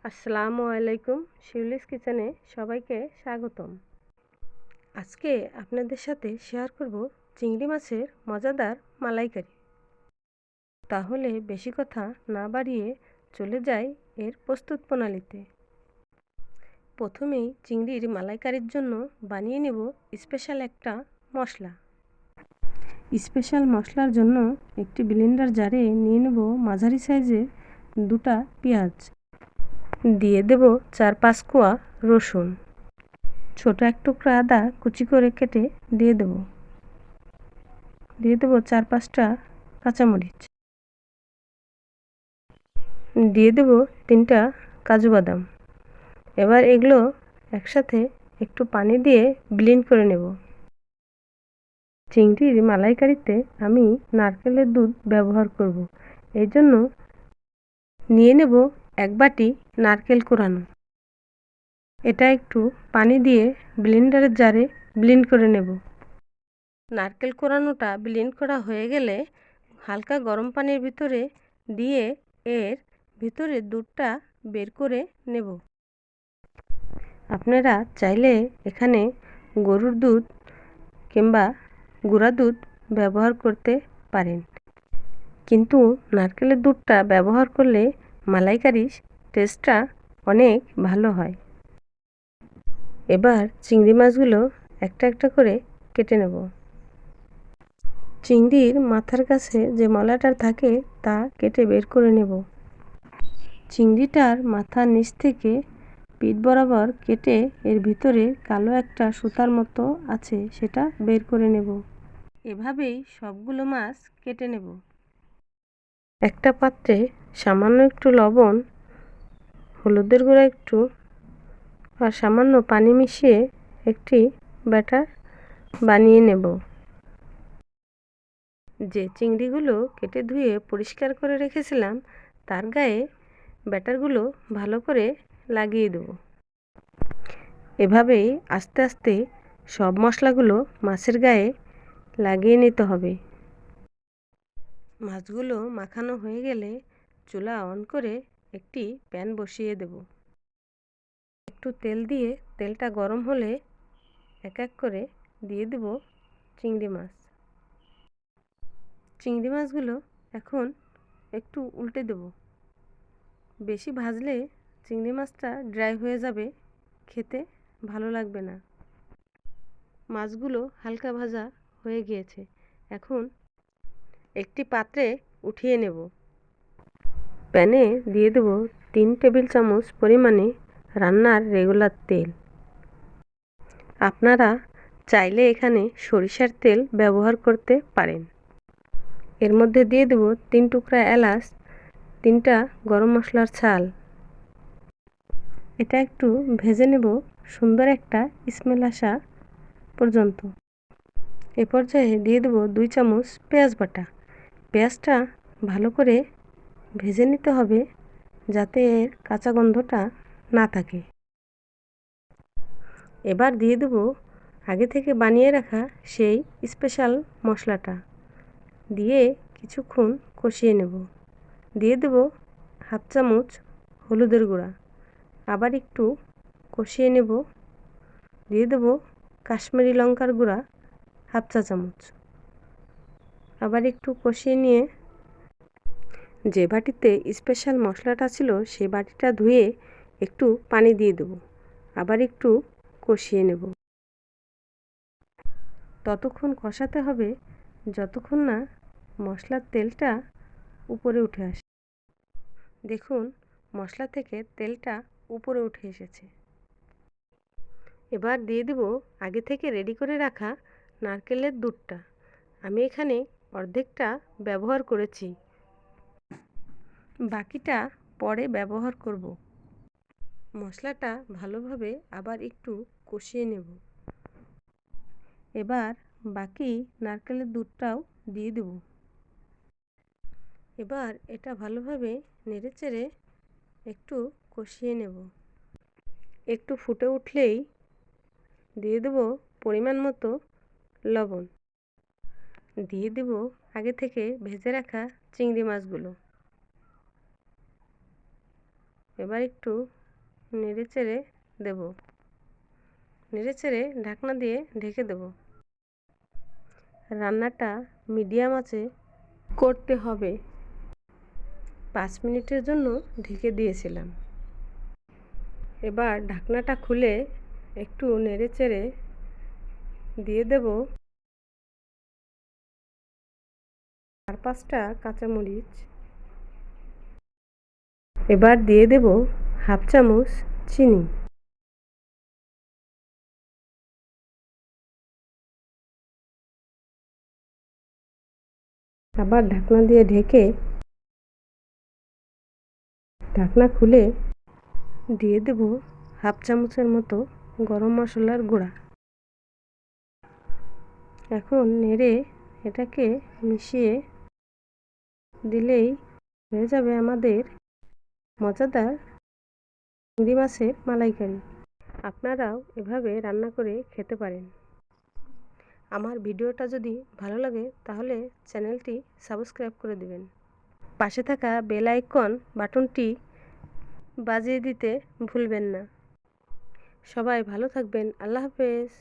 আসসালামু আলাইকুম। শিউলিস কিচেনে সবাইকে স্বাগতম। আজকে আপনাদের সাথে শেয়ার করব চিংড়ি মাছের মজাদার মালাইকারি। তাহলে বেশি কথা না বাড়িয়ে চলে যাই এর প্রস্তুত প্রণালীতে। প্রথমেই চিংড়ির মালাইকারির জন্য বানিয়ে নেব স্পেশাল একটা মশলা। স্পেশাল মশলার জন্য একটি ব্লেন্ডার জারে নিয়ে নেব মাঝারি সাইজের দুটা পেঁয়াজ, দিয়ে দেব 4-5 কোয়া রসুন, ছোট এক টুকরা আদা কুচি করে কেটে দিয়ে দেব 4-5টা কাঁচামরিচ, দিয়ে দেব 3টা কাজু বাদাম। এবার এগুলো একসাথে একটু পানি দিয়ে ব্লেন্ড করে নেব। চিংড়ির মালাইকারিতে আমি নারকেলের দুধ ব্যবহার করব। এই জন্য নিয়ে নেব 1 বাটি নারকেল কোরানো। এটা একটু পানি দিয়ে ব্লেন্ডারের জারে ব্লেন্ড করে নেব। নারকেল কোরানোটা ব্লেন্ড করা হয়ে গেলে হালকা গরম পানির ভিতরে দিয়ে এর ভিতরে দুধটা বের করে নেব। আপনারা চাইলে এখানে গরুর দুধ কিংবা গুঁড়া দুধ ব্যবহার করতে পারেন, কিন্তু নারকেলের দুধটা ব্যবহার করলে মালাইকারির টেস্টটা অনেক ভালো হয়। এবার চিংড়ি মাছগুলো একটা একটা করে কেটে নেব। চিংড়ির মাথার কাছে যে মলাটা থাকে তা কেটে বের করে নেব। চিংড়িটার মাথার নিচ থেকে পিঠ বরাবর কেটে এর ভিতরে কালো একটা সুতার মতো আছে সেটা বের করে নেব। এভাবেই সবগুলো মাছ কেটে নেব। একটা পাত্রে সামান্য একটু লবণ, হলুদের গুঁড়া একটু আর সামান্য পানি মিশিয়ে একটি ব্যাটার বানিয়ে নেব। যে চিংড়িগুলো কেটে ধুয়ে পরিষ্কার করে রেখেছিলাম তার গায়ে ব্যাটারগুলো ভালো করে লাগিয়ে দেব। এভাবেই আস্তে আস্তে সব মশলাগুলো মাছের গায়ে লাগিয়ে নিতে হবে। মাছগুলো মাখানো হয়ে গেলে চুলা অন করে একটি প্যান বসিয়ে দেব। একটু তেল দিয়ে তেলটা গরম হলে এক এক করে দিয়ে দেব চিংড়ি মাছ। চিংড়ি মাছগুলো এখন একটু উল্টে দেব। বেশি ভাজলে চিংড়ি মাছটা ড্রাই হয়ে যাবে, খেতে ভালো লাগবে না। মাছগুলো হালকা ভাজা হয়ে গিয়েছে, এখন একটি পাত্রে উঠিয়ে নেব। প্যানে দিয়ে দেব 3 টেবিল চামচ পরিমাণে রান্নার রেগুলার তেল। আপনারা চাইলে এখানে সরিষার তেল ব্যবহার করতে পারেন। এর মধ্যে দিয়ে দেব 3 টুকরা এলাচ, 3টা গরম মশলার ছাল। এটা একটু ভেজে নেব সুন্দর একটা স্মেল আসা পর্যন্ত। এ পর্যায়ে দিয়ে দেব 2 চামচ পেঁয়াজ বাটা। পেঁয়াজটা ভালো করে ভেজে নিতে হবে যাতে এর কাঁচা গন্ধটা না থাকে। এবার দিয়ে দেব আগে থেকে বানিয়ে রাখা সেই স্পেশাল মশলাটা, দিয়ে কিছুক্ষণ কষিয়ে নেব। দিয়ে দেব 1/2 চামচ হলুদের গুঁড়া, আবার একটু কষিয়ে নেব। দিয়ে দেব কাশ্মীরি লঙ্কার গুঁড়া 1/2 চা চামচ, আবার একটু কষিয়ে নিয়ে যে বাটিতে স্পেশাল মশলাটা ছিল সেই বাটিটা ধুয়ে একটু পানি দিয়ে দেব, আবার একটু কষিয়ে নেব। ততক্ষণ কষাতে হবে যতক্ষণ না মশলার তেলটা উপরে উঠে আসে। দেখুন মশলা থেকে তেলটা উপরে উঠে এসেছে। এবার দিয়ে দেব আগে থেকে রেডি করে রাখা নারকেলের দুধটা। আমি এখানে অর্ধেকটা ব্যবহার করেছি, বাকিটা পরে ব্যবহার করব। মশলাটা ভালোভাবে আবার একটু কষিয়ে নেব। এবার বাকি নারকেলের দুধটাও দিয়ে দেব। এবার এটা ভালোভাবে নেড়েচেড়ে একটু কষিয়ে নেব। একটু ফুটে উঠলেই দিয়ে দেব পরিমাণ মতো লবণ, দিয়ে দেব আগে থেকে ভেজে রাখা চিংড়ি মাছগুলো। এবার একটু নেড়েচেড়ে দেব। নেড়েচেড়ে ঢাকনা দিয়ে ঢেকে দেব। রান্নাটা মিডিয়াম আঁচে করতে হবে। 5 মিনিটের জন্য ঢেকে দিয়েছিলাম। এবার ঢাকনাটা খুলে একটু নেড়েচেড়ে দিয়ে দেব 4-5টা কাঁচামরিচ। এবার দিয়ে দেব হাফ চামচ চিনি। আবার ঢাকনা দিয়ে ঢেকে ঢাকনা খুলে দিয়ে দেব হাফ চামচের মতো গরম মশলার গুঁড়া। এখন নেড়ে এটাকে মিশিয়ে দিলেই হয়ে যাবে আমাদের মজাদার চিংড়ি মাছের মালাইকারি। আপনারাও এভাবে রান্না করে খেতে পারেন। আমার ভিডিওটা যদি ভালো লাগে তাহলে চ্যানেলটি সাবস্ক্রাইব করে দিবেন। পাশে থাকা বেল আইকন বাটনটি বাজিয়ে দিতে ভুলবেন না। সবাই ভালো থাকবেন। আল্লাহ হাফেজ।